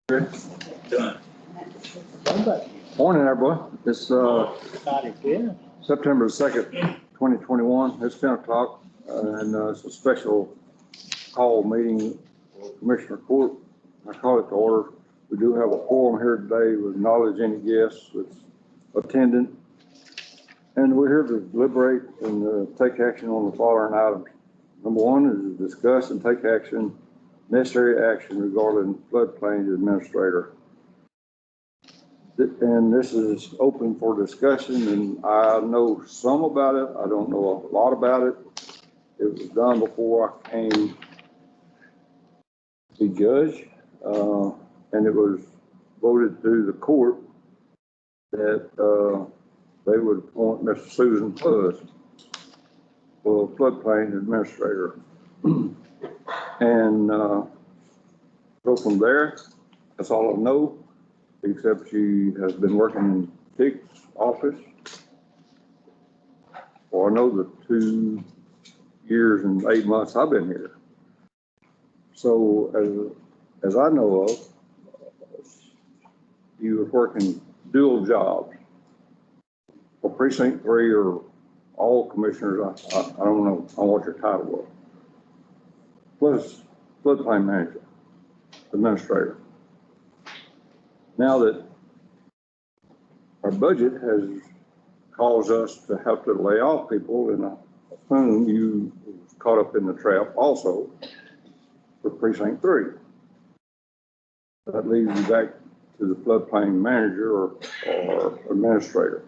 Done. Morning, everyone. It's September 2nd, 2021. It's 10 o'clock, and it's a special call meeting for Commissioner Court. I call it to order. We do have a quorum here today. We acknowledge any guests that's attending. And we're here to deliberate and take action on the following items. Number one is to discuss and take action, necessary action regarding floodplain administrator. And this is open for discussion, and I know some about it. I don't know a lot about it. It was done before I came to judge, and it was voted through the court that they would appoint Mr. Susan Puss for floodplain administrator. And go from there. That's all I know, except she has been working in Dick's office for I know the 2 years and 8 months I've been here. So as I know of, you were working dual jobs for Precinct 3 or all commissioners. I don't know what your title was. Plus floodplain manager, administrator. Now that our budget has caused us to have to lay off people, and I assume you was caught up in the trap also for Precinct 3. That leads you back to the floodplain manager or administrator.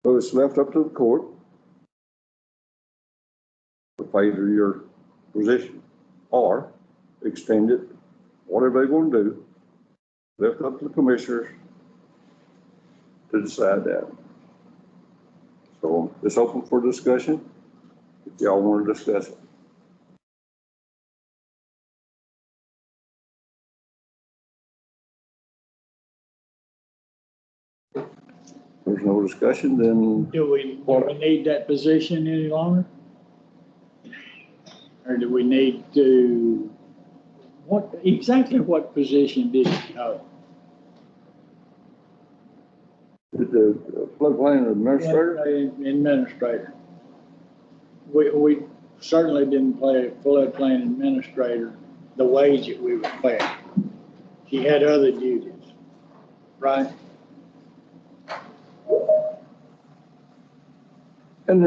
So it's left up to the court to favor your position or extend it, whatever they want to do. Left up to the commissioners to decide that. So it's open for discussion if y'all want to discuss it. There's no discussion, then. Do we need that position any longer? Or do we need to, what position did you know? The floodplain administrator? Administrator. We certainly didn't pay floodplain administrator the wage that we were paying. She had other duties, right? And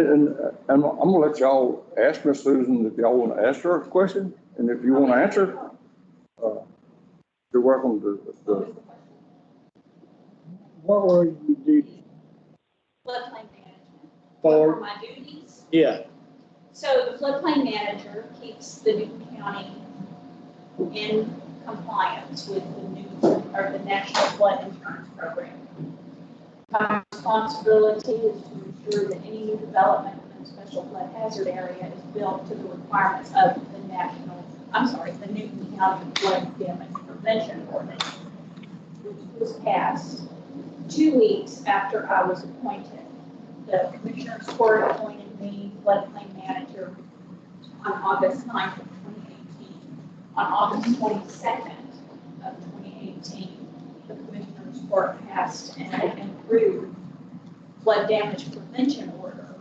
I'm gonna let y'all ask Miss Susan if y'all want to ask her a question, and if you want to answer, you're welcome to. What were your duties? Floodplain management. For? What were my duties? Yeah. So the floodplain manager keeps the Newton County in compliance with the National Flood Insurance Program. My responsibility is to ensure that any new development in a special flood hazard area is built to the requirements of the Newton County Flood Damage Prevention Ordinance, which was passed 2 weeks after I was appointed. The Commissioner's Court appointed me floodplain manager on August 9th of 2018. On August 22nd of 2018, the Commissioner's Court passed an improved flood damage prevention order.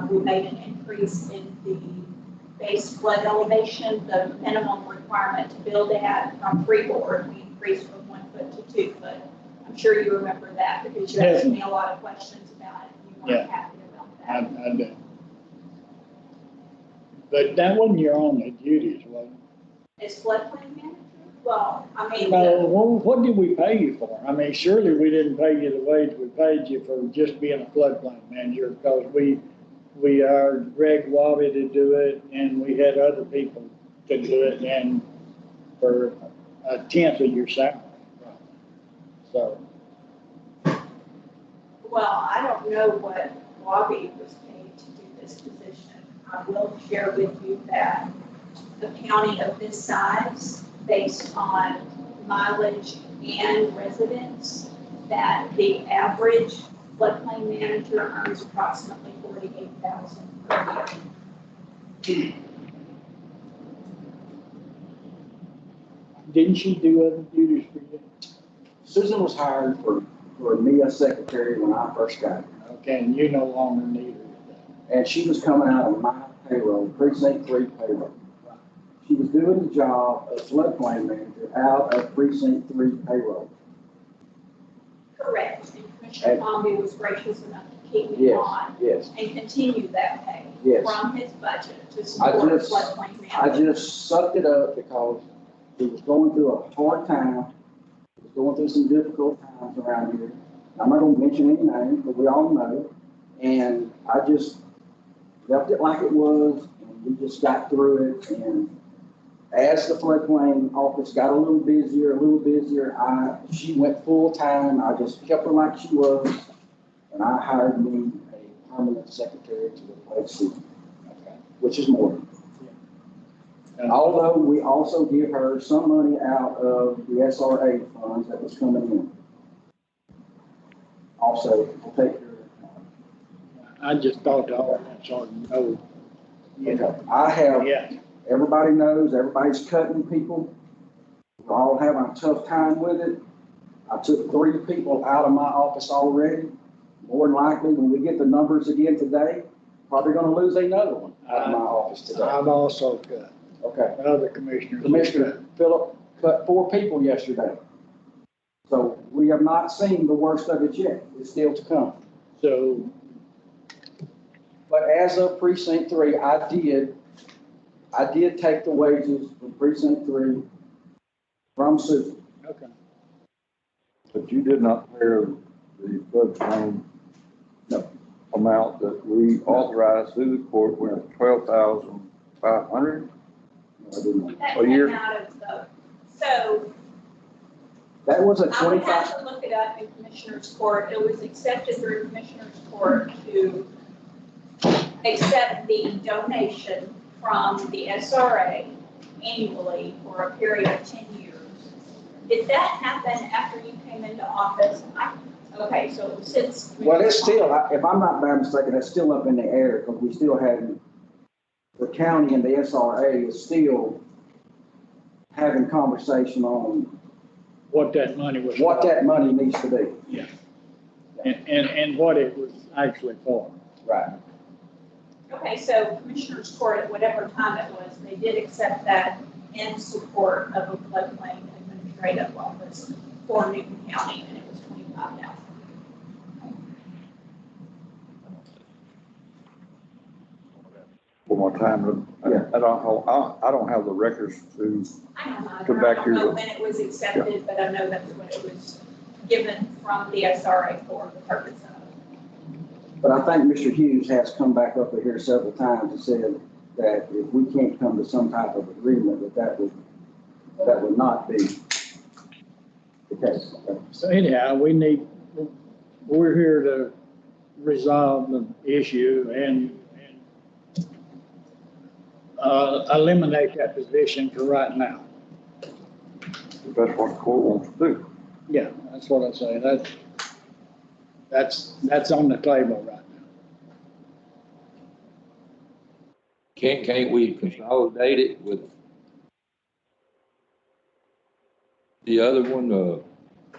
We made an increase in the base flood elevation, the minimum requirement to build at from freeboard. We increased from 1 foot to 2 foot. I'm sure you remember that because you asked me a lot of questions about it. You weren't happy about that. I do. But that wasn't your only duties, was it? As floodplain manager? Well, I mean. No, what did we pay you for? I mean, surely we didn't pay you the wage we paid you for just being a floodplain manager, because we hired Greg Wabi to do it, and we had other people to do it, and for a tenth of your salary. So. Well, I don't know what Wabi was paid to do this position. I will share with you that the county of this size, based on mileage and residents, that the average floodplain manager earns approximately $48,000 per year. Didn't she do other duties for you? Susan was hired for me as secretary when I first got here. Okay, and you no longer need her. And she was coming out of my payroll, precinct 3 payroll. She was doing the job of floodplain manager out of precinct 3 payroll. Correct. And Commissioner Bombi was gracious enough to keep me Yes, on yes, and continue that pay yes. from his budget to support just- floodplain I management. just sucked it up because he was going through a hard time. He was going through some difficult times around here. I'm not gonna mention any names, but we all know. And I just left it like it was, and we just got through it. And as the floodplain office got a little busier, she went full time. I just kept her like she was, and I hired me a permanent secretary to replace Susan, which is more. Although we also give her some money out of the SRA funds that was coming in. Also, we'll take care I just thought the audience ought to know, you know. I have, Yeah, everybody knows, everybody's cutting people. We're all having a tough time with it. I took 3 people out of my office already. More than likely, when we get the numbers again today, probably gonna lose another one out of my office today. I've also cut, Okay. other commissioners. Commissioner Phillip cut 4 people yesterday. So we have not seen the worst of it yet. It's still to come. So, But as of precinct 3, I did take the wages from precinct 3 from Susan. okay, But you did not pay her the floodplain amount that we authorized through the court, when it's 12,500. I didn't. That a year. came out of the, so That was a I would 25, have to look it up in Commissioner's Court. It was accepted through Commissioner's Court to accept the donation from the SRA annually for a period of 10 years. Did that happen after you came into office? Okay, so since. well, it's still, if I'm not bad mistaken, it's still up in the air because we still had, the county and the SRA is still having conversation on what that money was. what that money needs to be. And what it was actually for. Right. Okay, so Commissioner's Court, at whatever time it was, they did accept that in support of a floodplain administrative office for Newton County, and it was $25,000. For my time, Yeah. I don't have the records to, I don't know, Go back I don't know here. when it was accepted, but I know that's when it was given from the SRA for the purpose of. But I think Mr. Hughes has come back up here several times and said that if we can't come to some type of agreement, that would not be the case. So anyhow, we're here to resolve the issue and eliminate that position for right now. if that's what the court wants to do. Yeah, that's what I say. That's on the table right now. Can't we consolidate it with the other one,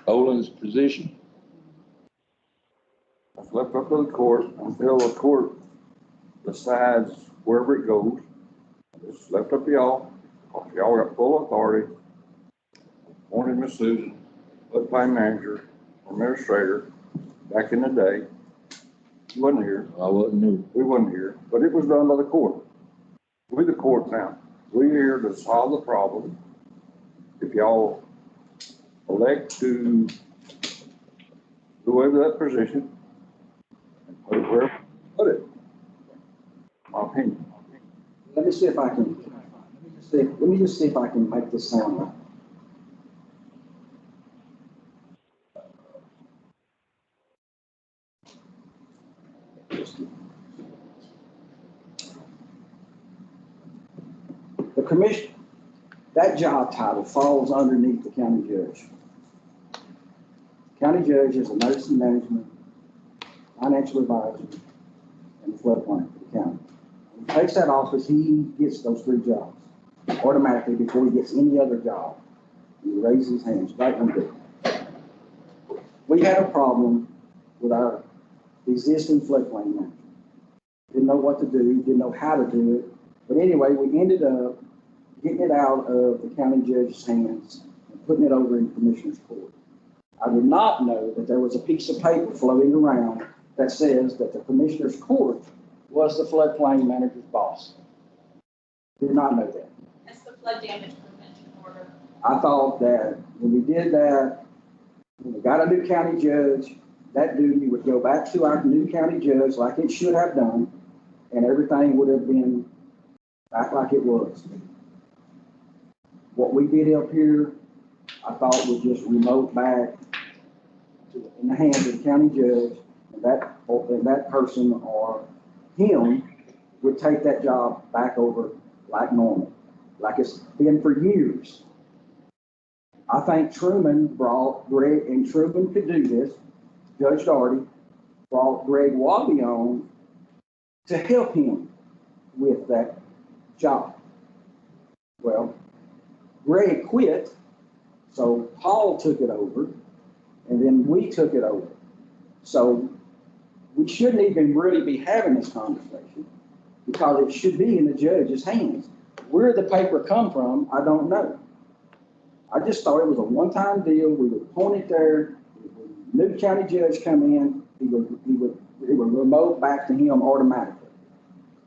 Olin's position? It's left up to the court until the court decides wherever it goes. It's left up to y'all. Y'all got full authority. Appointed Miss Susan, floodplain manager, administrator, back in the day. You wasn't here, I wasn't new. we wasn't here, but it was done by the court. We the court now. We're here to solve the problem. If y'all elect to go into that position and put it where, put it. My opinion. Let me see if I can, let me just see if I can make this sound right. The commission, that job title falls underneath the county judge. County judge is emergency management, financial advisor, and floodplain for the county. When he takes that office, he gets those 3 jobs automatically before he gets any other job. He raised his hands, right under. We had a problem with our existing floodplain manager. Didn't know what to do, didn't know how to do it. But anyway, we ended up getting it out of the county judge's hands and putting it over in Commissioner's Court. I did not know that there was a piece of paper floating around that says that the Commissioner's Court was the floodplain manager's boss. Did not know that. That's the flood damage prevention order. I thought that when we did that, when we got a new county judge, that duty would go back to our new county judge like it should have done, and everything would have been back like it was. What we did up here, I thought was just remote back in the hands of the county judge, and that person or him would take that job back over like normal, like it's been for years. I think Truman brought Greg, and Truman could do this, Judge Daugherty brought Greg Wabi on to help him with that job. Well, Greg quit, so Paul took it over, and then we took it over. So we shouldn't even really be having this conversation because it should be in the judge's hands. Where the paper come from, I don't know. I just thought it was a one-time deal. We would point it there. New county judge come in, it would remote back to him automatically.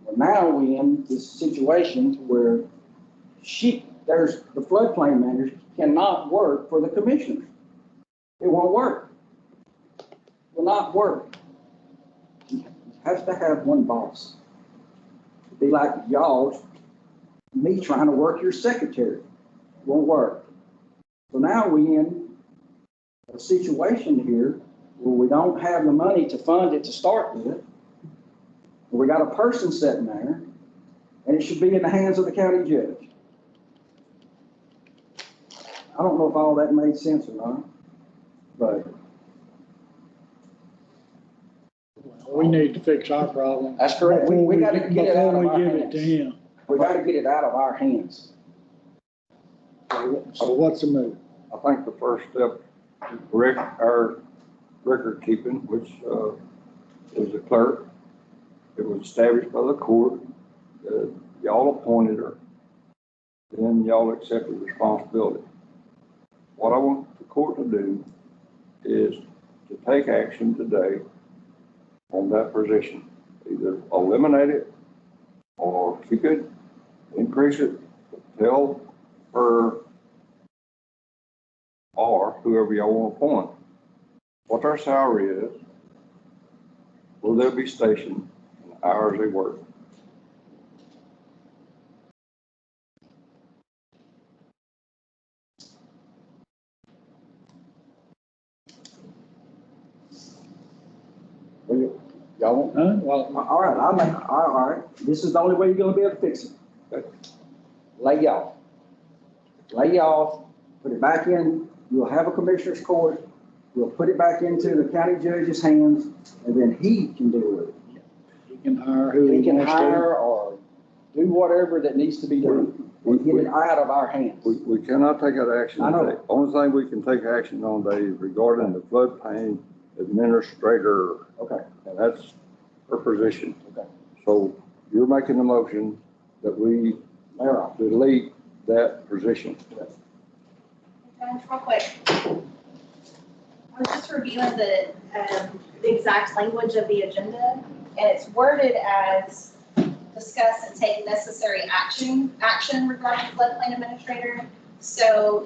Well, now we in this situation where there's the floodplain manager cannot work for the commissioners. It won't work. It will not work. He has to have one boss. It'd be like y'all, me trying to work your secretary. It won't work. So now we in a situation here where we don't have the money to fund it to start with. We got a person sitting there, and it should be in the hands of the county judge. I don't know if all that made sense or not, but We need to fix our problem. that's correct. We got to get it out of Before our we give it to hands. him. We got to get it out of our hands. So what's the move? I think the first step is our record keeping, which, is the clerk. It was established by the court. Y'all appointed her. Then y'all accepted responsibility. What I want the court to do is to take action today on that position. Either eliminate it or keep it, increase it, tell her or whoever y'all want to appoint what their salary is, where they'll be stationed, and the hours they work. Y'all want? Huh? Well, All right, all right. This is the only way you're gonna be able to fix it. Okay. Lay off. Lay off, put it back in, you'll have a commissioner's court, we'll put it back into the county judge's hands, and then he can deal with it. he can hire who He he can wants to. hire or do whatever that needs to be done, and get it out of our hands. We cannot take that action I know. today. Only thing we can take action on today is regarding the floodplain administrator, Okay, and that's her position. okay. So you're making the motion that we They're off. delete that position. Real quick. I was just reviewing the exact language of the agenda, and it's worded as discuss and take necessary action regarding floodplain administrator. So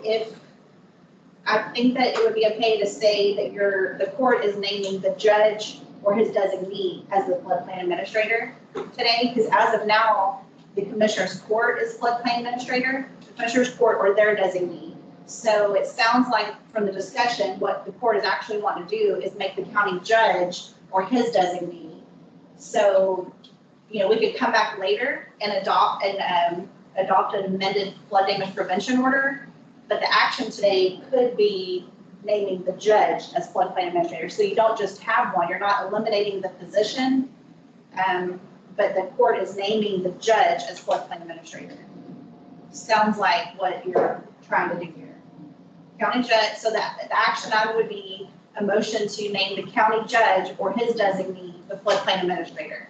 I think that it would be okay to say that the court is naming the judge or his designee as the floodplain administrator today, because as of now, the commissioner's court is floodplain administrator, the commissioner's court or their designee. So it sounds like from the discussion, what the court is actually wanting to do is make the county judge or his designee. So, we could come back later and adopt an amended flood damage prevention order, but the action today could be naming the judge as floodplain administrator. So you don't just have one, you're not eliminating the position, but the court is naming the judge as floodplain administrator. Sounds like what you're trying to do here. county judge, so that the action item would be a motion to name the county judge or his designee the floodplain administrator.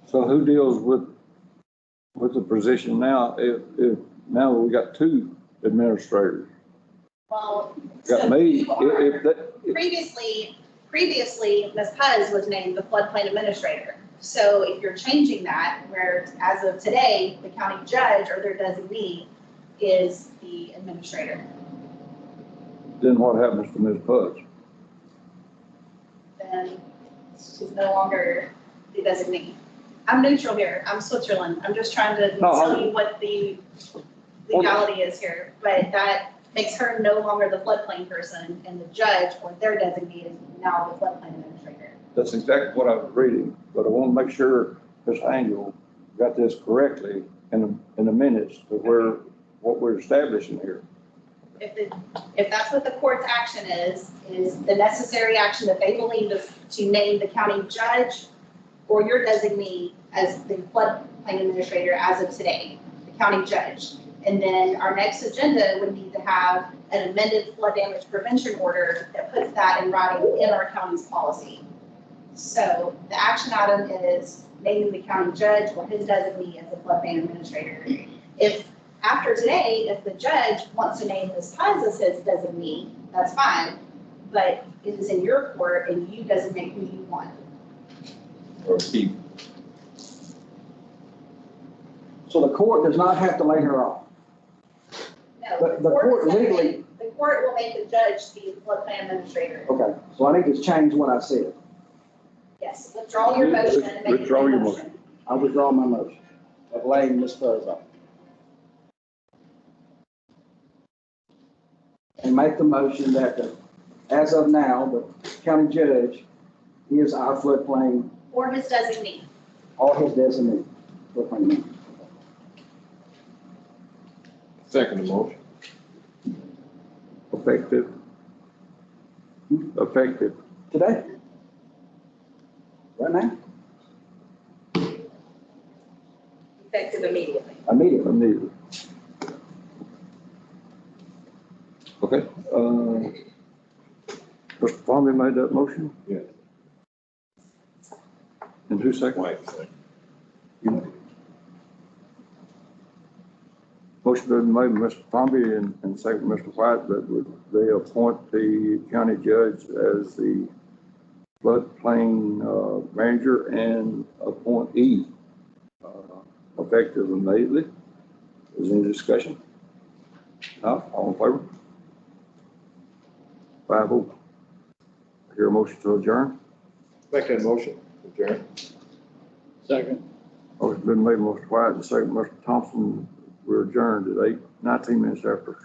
So who deals with the position now, if now we got two administrators? Well, Got so me, you are, if that, previously, Ms. Puz was named the floodplain administrator. So if you're changing that, where as of today, the county judge or their designee is the administrator, then what happens to Ms. Pudge? then she's no longer the designee. I'm neutral here. I'm Switzerland. I'm just trying to No, tell you what the legality is here. But that makes her no longer the floodplain person, and the judge or their designee is now the floodplain administrator. That's exactly what I was reading, but I want to make sure Ms. Angel got this correctly in the minutes to where, what we're establishing here. If that's what the court's action is the necessary action that they believe to name the county judge or your designee as the floodplain administrator as of today, the county judge. And then our next agenda would need to have an amended flood damage prevention order that puts that in writing in our county's policy. So the action item is naming the county judge or his designee as the floodplain administrator. If after today, if the judge wants to name Ms. Paz as his designee, that's fine. But it is in your court and you designate who you want. Or Steve. So the court does not have to lay her off. No, But the court legally, the court will make the judge the floodplain administrator. okay, so I need to change what I said. Yes, withdraw your motion and make a Withdraw new your motion. I withdraw my motion of laying Ms. Fuzz off. And make the motion that as of now, the county judge is our floodplain, Or his designee. or his designee, floodplain manager. Second motion. Effective. Today. Right now, Effective immediately. immediately. Immediately. Okay, Mr. Farley made that motion? Yeah. And who seconded? Wait. You. Motion been made by Mr. Palmy and second by Mr. White that they appoint the county judge as the floodplain manager and appointee effective immediately. Is there any discussion? No, all in favor? 5-0. Hear a motion to adjourn? Make that motion, adjourn. Second. Motion been made by Mr. White and second by Mr. Thompson. We're adjourned at 8:19 after